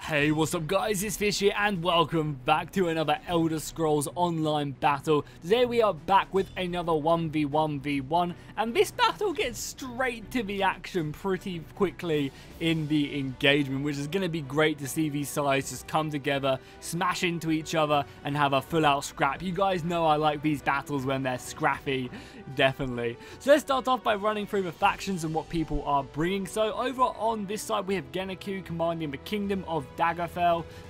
Hey, what's up guys, it's Fish here and welcome back to another Elder Scrolls Online battle. Today we are back with another 1v1v1 and this battle gets straight to the action pretty quickly in the engagement, which is going to be great to see these sides just come together, smash into each other and have a full out scrap. You guys know I like these battles when they're scrappy, definitely. So let's start off by running through the factions and what people are bringing. So over on this side we have Gennaku commanding the Kingdom of Dagger.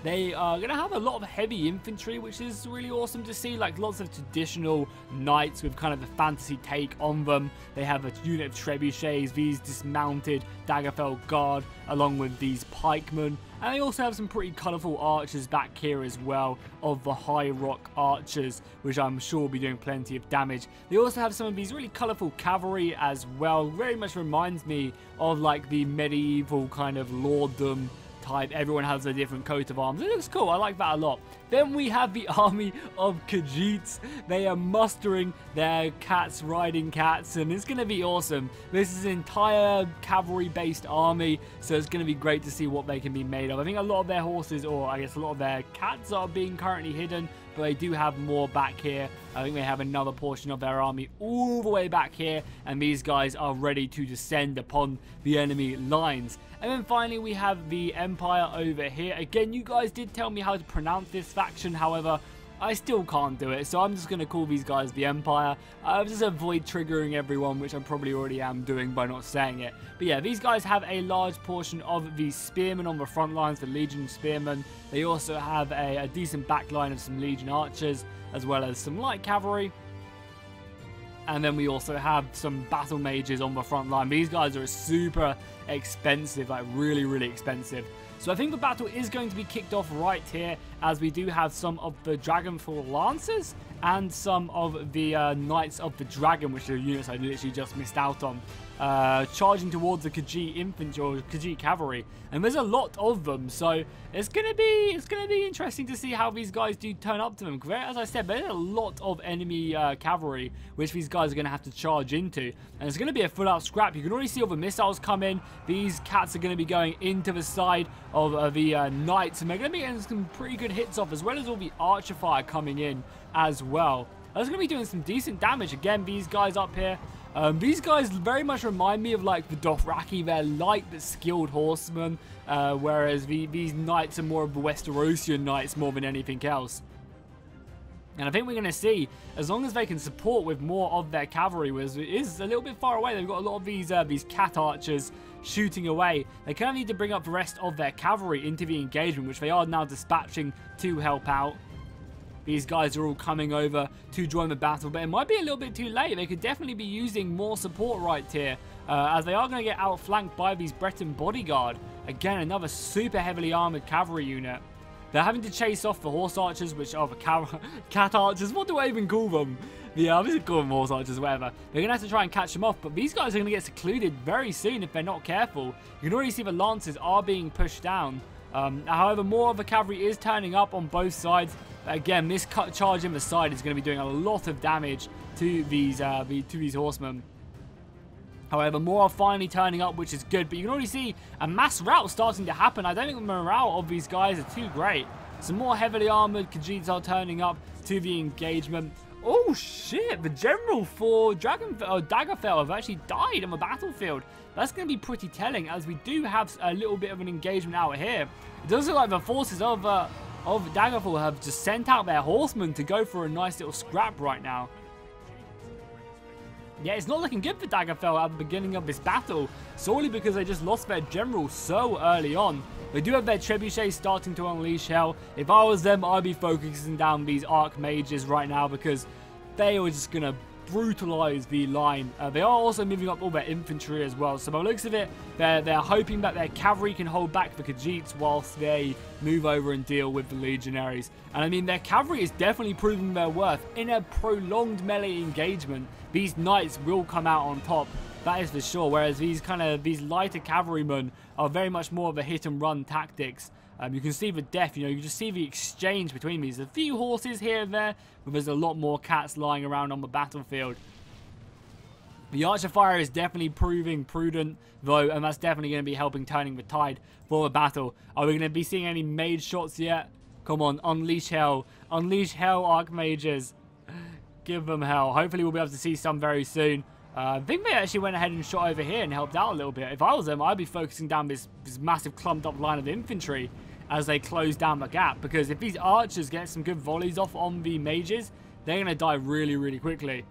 They are going to have a lot of heavy infantry, which is really awesome to see, like lots of traditional knights with kind of a fantasy take on them. They have a unit of trebuchets, these dismounted Daggerfell guard, along with these pikemen. And they also have some pretty colourful archers back here as well, of the High Rock archers, which I'm sure will be doing plenty of damage. They also have some of these really colourful cavalry as well. Very much reminds me of like the medieval kind of lorddom type. Everyone has a different coat of arms. It looks cool. I like that a lot. Then we have the army of Cadets. They are mustering their cats, riding cats, and it's going to be awesome. This is an entire cavalry-based army, so it's going to be great to see what they can be made of. I think a lot of their horses, or I guess a lot of their cats, are being currently hidden, but they do have more back here. I think they have another portion of their army all the way back here, and these guys are ready to descend upon the enemy lines. And then finally we have the Empire over here. Again, you guys did tell me how to pronounce this faction, however, I still can't do it, so I'm just going to call these guys the Empire. I'll just avoid triggering everyone, which I probably already am doing by not saying it. But yeah, these guys have a large portion of the Spearmen on the front lines, the Legion Spearmen. They also have a decent backline of some Legion Archers, as well as some light cavalry. And then we also have some battle mages on the front line. These guys are super expensive, like really, really expensive. So I think the battle is going to be kicked off right here, as we do have some of the Dragonfall Lancers and some of the Knights of the Dragon, which are units I literally just missed out on, charging towards the Khajiit infantry or Khajiit cavalry, and there's a lot of them, so it's gonna be interesting to see how these guys do turn up to them. As I said, there's a lot of enemy cavalry which these guys are gonna have to charge into, and it's gonna be a full-out scrap. You can already see all the missiles come in. These cats are gonna be going into the side of the knights, and they're gonna be getting some pretty good hits off, as well as all the archer fire coming in as well. That's going to be doing some decent damage. Again, these guys up here, these guys very much remind me of like the Dothraki. They're light but skilled horsemen, whereas these knights are more of the Westerosian knights more than anything else. And I think we're going to see, as long as they can support with more of their cavalry, which is a little bit far away, they've got a lot of these cat archers shooting away. They kind of need to bring up the rest of their cavalry into the engagement, which they are now dispatching to help out. These guys are all coming over to join the battle, but it might be a little bit too late. They could definitely be using more support right here, as they are going to get outflanked by these Breton bodyguard. Again, another super heavily armored cavalry unit. They're having to chase off the horse archers, which are the cat archers. What do I even call them? Yeah, I'm just call them horse archers, whatever. They're going to have to try and catch them off, but these guys are going to get secluded very soon if they're not careful. You can already see the lancers are being pushed down. However, more of the cavalry is turning up on both sides. Again, this charge in the side is going to be doing a lot of damage to these horsemen. However, more are finally turning up, which is good. But you can already see a mass rout starting to happen. I don't think the morale of these guys are too great. Some more heavily armored Khajiits are turning up to the engagement. Oh shit, the general for Daggerfell have actually died on the battlefield. That's going to be pretty telling, as we do have a little bit of an engagement out here. It does look like the forces of Daggerfall have just sent out their horsemen to go for a nice little scrap right now. Yeah, it's not looking good for Daggerfell at the beginning of this battle, solely because they just lost their general so early on. They do have their trebuchets starting to unleash hell. If I was them, I'd be focusing down these archmages right now, because they are just going to brutalize the line. They are also moving up all their infantry as well, so by the looks of it, they're hoping that their cavalry can hold back the Khajiits whilst they move over and deal with the legionaries. And I mean, their cavalry is definitely proving their worth. In a prolonged melee engagement, these knights will come out on top, that is for sure, whereas these lighter cavalrymen are very much more of a hit and run tactics. You can see the death, you can just see the exchange between these. There's a few horses here and there, but there's a lot more cats lying around on the battlefield. The archer fire is definitely proving prudent, though, and that's definitely going to be helping turning the tide for the battle. Are we going to be seeing any mage shots yet? Come on, unleash hell. Unleash hell, archmages. Give them hell. Hopefully we'll be able to see some very soon. I think they actually went ahead and shot over here and helped out a little bit. If I was them, I'd be focusing down this massive clumped up line of infantry as they close down the gap. Because if these archers get some good volleys off on the mages, they're going to die really, really quickly.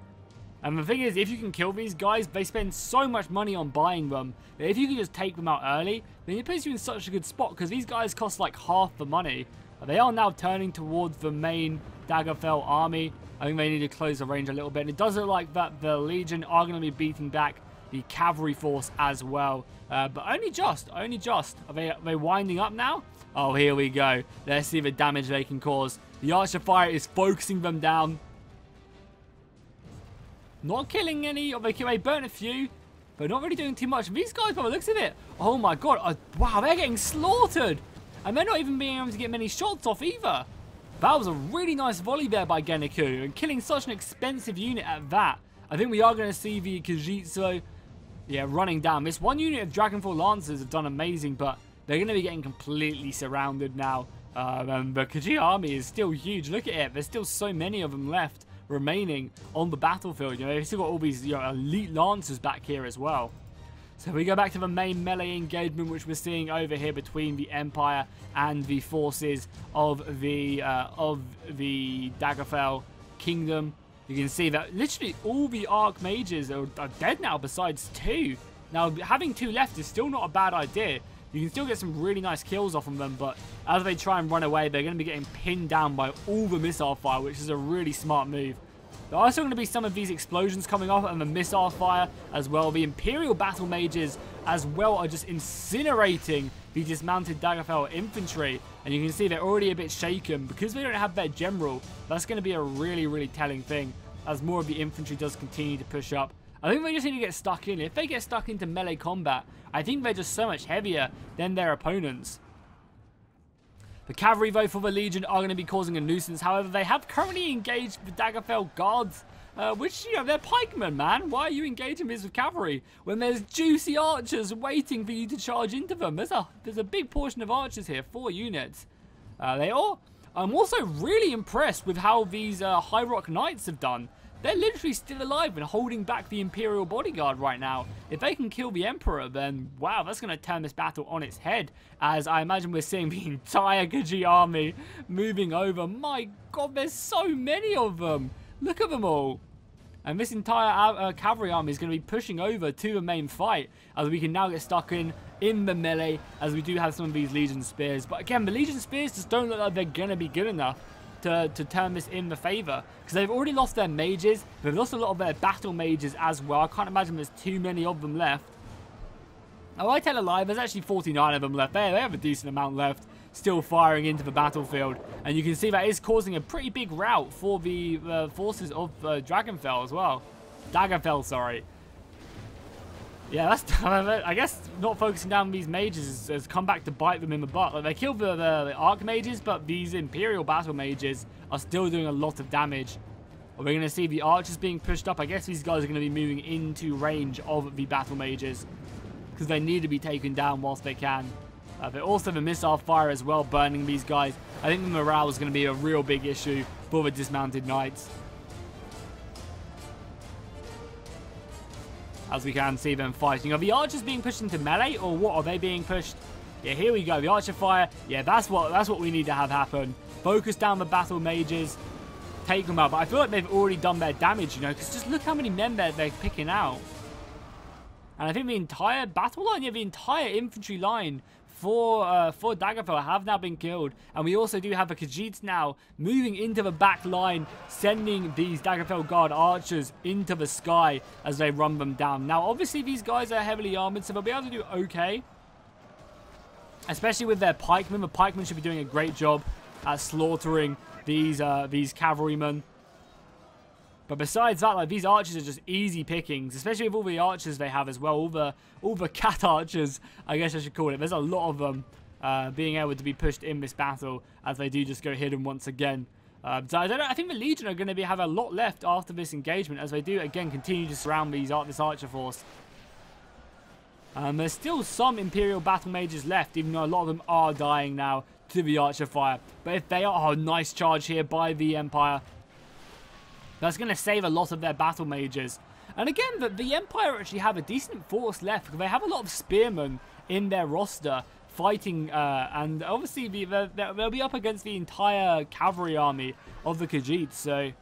And the thing is, if you can kill these guys, they spend so much money on buying them, that if you can just take them out early, then it puts you in such a good spot, because these guys cost like half the money. They are now turning towards the main Daggerfell army. I think they need to close the range a little bit. And it does look like that the Legion are going to be beating back the cavalry force as well. But only just. Are they winding up now? Oh, here we go. Let's see the damage they can cause. The archer fire is focusing them down. Not killing any. They burnt a few, but not really doing too much. These guys, by the looks of it, oh my god. Wow, they're getting slaughtered. And they're not even being able to get many shots off either. That was a really nice volley there by Genniku, and killing such an expensive unit at that. I think we are going to see the Kajitsu, yeah, running down. This one unit of Dragonfall Lancers have done amazing, but they're going to be getting completely surrounded now. And the Khajiit army is still huge. Look at it. There's still so many of them left remaining on the battlefield. You know, they've still got all these, you know, elite Lancers back here as well. So we go back to the main melee engagement, which we're seeing over here between the Empire and the forces of the Daggerfell Kingdom. You can see that literally all the Archmages are dead now, besides 2. Now, having 2 left is still not a bad idea. You can still get some really nice kills off of them, but as they try and run away, they're going to be getting pinned down by all the missile fire, which is a really smart move. There are also going to be some of these explosions coming off and the missile fire as well. The Imperial Battle Mages as well are just incinerating the dismounted Daggerfell infantry. And you can see they're already a bit shaken because they don't have their general. That's going to be a really, really telling thing as more of the infantry does continue to push up. I think they just need to get stuck in. If they get stuck into melee combat, I think they're just so much heavier than their opponents. The cavalry, though, for the Legion are going to be causing a nuisance. However, they have currently engaged the Daggerfell guards, which, you know, they're pikemen, man. Why are you engaging this with cavalry when there's juicy archers waiting for you to charge into them? There's a big portion of archers here, 4 units. I'm also really impressed with how these High Rock Knights have done. They're literally still alive and holding back the Imperial bodyguard right now. If they can kill the Emperor, then wow, that's going to turn this battle on its head. As I imagine we're seeing the entire Khajiit army moving over. My god, there's so many of them. Look at them all. And this entire cavalry army is going to be pushing over to the main fight, as we can now get stuck in the melee, as we do have some of these Legion Spears. But again, the Legion Spears just don't look like they're going to be good enough to turn this in the favor, because they've already lost their mages. They've lost a lot of their battle mages as well. I can't imagine there's too many of them left. Oh, I tell a lie, there's actually 49 of them left. They have a decent amount left, still firing into the battlefield. And you can see that is causing a pretty big rout for the forces of Dragonfell as well. Daggerfell, sorry. Yeah, that's, I guess not focusing down these mages has come back to bite them in the butt. Like, they killed the Archmages, but these Imperial Battle Mages are still doing a lot of damage. We're going to see the archers being pushed up. I guess these guys are going to be moving into range of the Battle Mages, because they need to be taken down whilst they can. But also the missile fire as well, burning these guys. I think the morale is going to be a real big issue for the dismounted knights. As we can see them fighting. Are the archers being pushed into melee, or what? Are they being pushed? Yeah, here we go. The archer fire. Yeah, that's what we need to have happen. Focus down the battle mages. Take them out. But I feel like they've already done their damage, you know, because just look how many men they're picking out. And I think the entire battle line, yeah, the entire infantry line for Daggerfell have now been killed. And we also do have the Khajiits now moving into the back line, sending these Daggerfell Guard archers into the sky as they run them down. Now, obviously, these guys are heavily armored, so they'll be able to do okay. Especially with their pikemen. The pikemen should be doing a great job at slaughtering these cavalrymen. But besides that, like, these archers are just easy pickings, especially with all the archers they have as well. All the cat archers, I guess I should call it. There's a lot of them being able to be pushed in this battle, as they do just go hidden once again. So I think the Legion are going to have a lot left after this engagement, as they do, again, continue to surround this Archer force. There's still some Imperial Battle Mages left, even though a lot of them are dying now to the Archer fire. But if they are... Oh, nice charge here by the Empire. That's going to save a lot of their Battle Mages. And again, the Empire actually have a decent force left, because they have a lot of Spearmen in their roster fighting, and obviously they'll be up against the entire cavalry army of the Cadets, so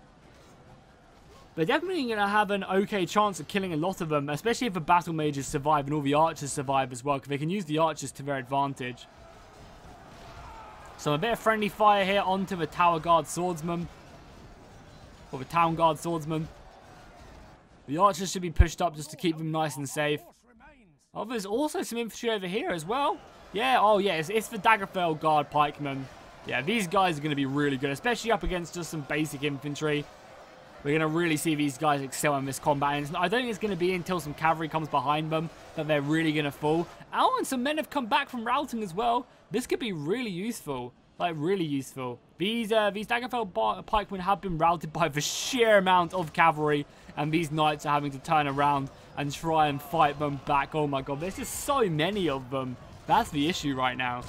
they're definitely going to have an okay chance of killing a lot of them, especially if the Battle Mages survive and all the Archers survive as well, because they can use the Archers to their advantage. So a bit of friendly fire here onto the Tower Guard Swordsman, or the Town Guard Swordsman. The Archers should be pushed up just to keep them nice and safe. Oh, there's also some infantry over here as well. Yeah, oh yeah, it's the Dagger Felguard Pikemen. Yeah, these guys are going to be really good, especially up against just some basic infantry. We're going to really see these guys excel in this combat. And I don't think it's going to be until some cavalry comes behind them that they're really going to fall. Oh, and some men have come back from routing as well. This could be really useful. Like, really useful. These Daggerfell pikemen have been routed by the sheer amount of cavalry, and these knights are having to turn around and try and fight them back. Oh my god, there's just so many of them. That's the issue right now.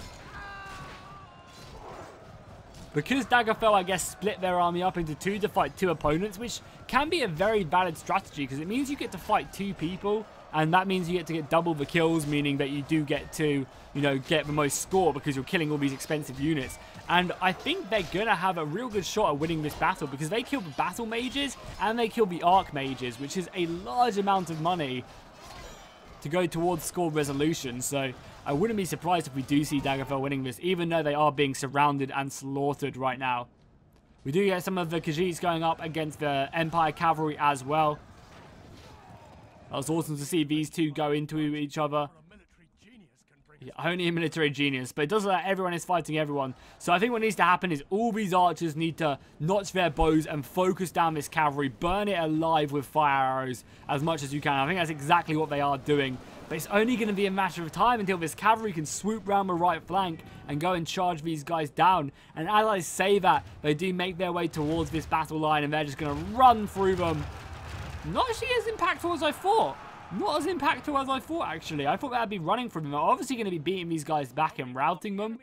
Because Daggerfell, I guess, split their army up into two to fight two opponents, which can be a very valid strategy, because it means you get to fight two people, and that means you get to get double the kills, meaning that you do get to, you know, get the most score because you're killing all these expensive units. And I think they're going to have a real good shot at winning this battle, because they kill the battle mages and they kill the arc mages, which is a large amount of money to go towards score resolution. So I wouldn't be surprised if we do see Daggerfell winning this, even though they are being surrounded and slaughtered right now. We do get some of the Khajiits going up against the Empire Cavalry as well. That was awesome to see these two go into each other. Yeah, only a military genius, but it does look like everyone is fighting everyone. So I think what needs to happen is all these archers need to notch their bows and focus down this cavalry, burn it alive with fire arrows as much as you can. I think that's exactly what they are doing. But it's only going to be a matter of time until this cavalry can swoop round the right flank and go and charge these guys down. And as I say that, they do make their way towards this battle line, and they're just going to run through them. Not actually as impactful as I thought. Not as impactful as I thought, actually. I thought they'd be running from them. They're obviously going to be beating these guys back and routing them.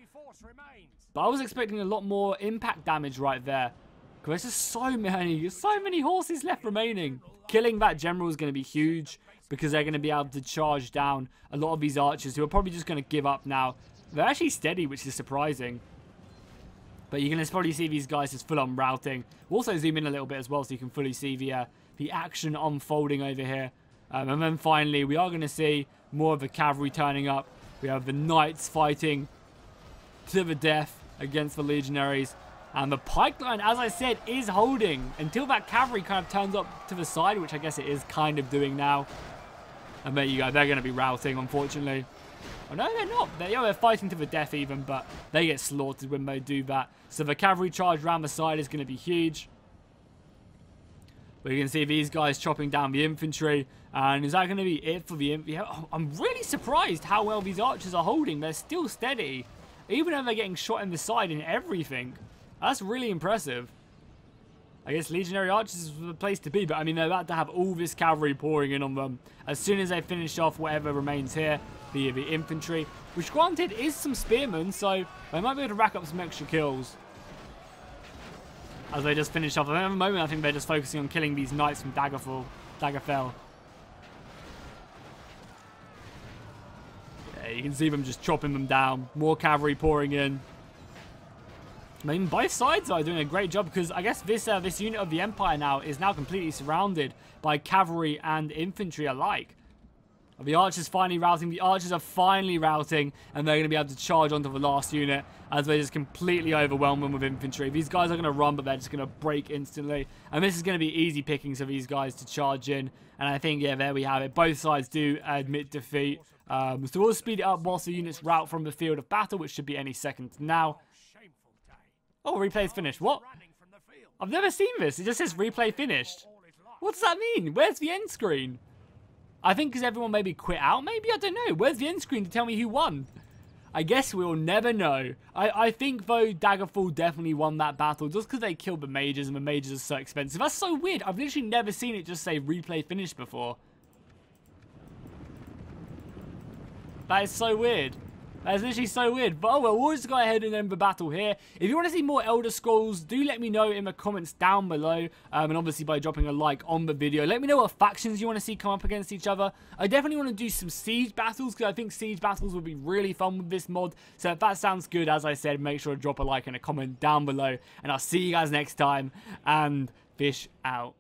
But I was expecting a lot more impact damage right there. Because there's just so many horses left remaining. Killing that general is going to be huge, because they're going to be able to charge down a lot of these archers who are probably just going to give up now. They're actually steady, which is surprising. But you're going to probably see these guys just full on routing. We'll also zoom in a little bit as well so you can fully see the action unfolding over here. And then finally, we are going to see more of the cavalry turning up. We have the knights fighting to the death against the legionaries. And the pike line, as I said, is holding until that cavalry kind of turns up to the side, which I guess it is kind of doing now. And there you go. They're going to be routing, unfortunately. Oh, no, they're not. They're fighting to the death even, but they get slaughtered when they do that. So the cavalry charge around the side is going to be huge. But you can see these guys chopping down the infantry. And is that going to be it for the infantry? Yeah, I'm really surprised how well these archers are holding. They're still steady, even though they're getting shot in the side and everything. That's really impressive. I guess legionary archers is the place to be, but I mean, they're about to have all this cavalry pouring in on them as soon as they finish off whatever remains here, the infantry, which granted is some spearmen, so they might be able to rack up some extra kills as they just finish off. At the moment, I think they're just focusing on killing these knights from Daggerfell. Yeah, you can see them just chopping them down. More cavalry pouring in. I mean, both sides are doing a great job, because I guess this unit of the Empire now is now completely surrounded by cavalry and infantry alike. The archers finally routing. The archers are finally routing, and they're going to be able to charge onto the last unit as they just completely overwhelm them with infantry. These guys are going to run, but they're just going to break instantly. And this is going to be easy pickings for these guys to charge in. And I think, yeah, there we have it. Both sides do admit defeat. So we'll speed it up whilst the units route from the field of battle, which should be any second now. Oh, replay's finished. What? I've never seen this. It just says replay finished. What does that mean? Where's the end screen? I think because everyone maybe quit out, maybe? I don't know. Where's the end screen to tell me who won? I guess we'll never know. I think, though, Daggerfall definitely won that battle just because they killed the mages, and the mages are so expensive. That's so weird. I've literally never seen it just say replay finished before. That is so weird. That is literally so weird. But oh well, we'll just go ahead and end the battle here. If you want to see more Elder Scrolls, do let me know in the comments down below. And obviously by dropping a like on the video. Let me know what factions you want to see come up against each other. I definitely want to do some siege battles, because I think siege battles would be really fun with this mod. So if that sounds good, as I said, make sure to drop a like and a comment down below. And I'll see you guys next time. And fish out.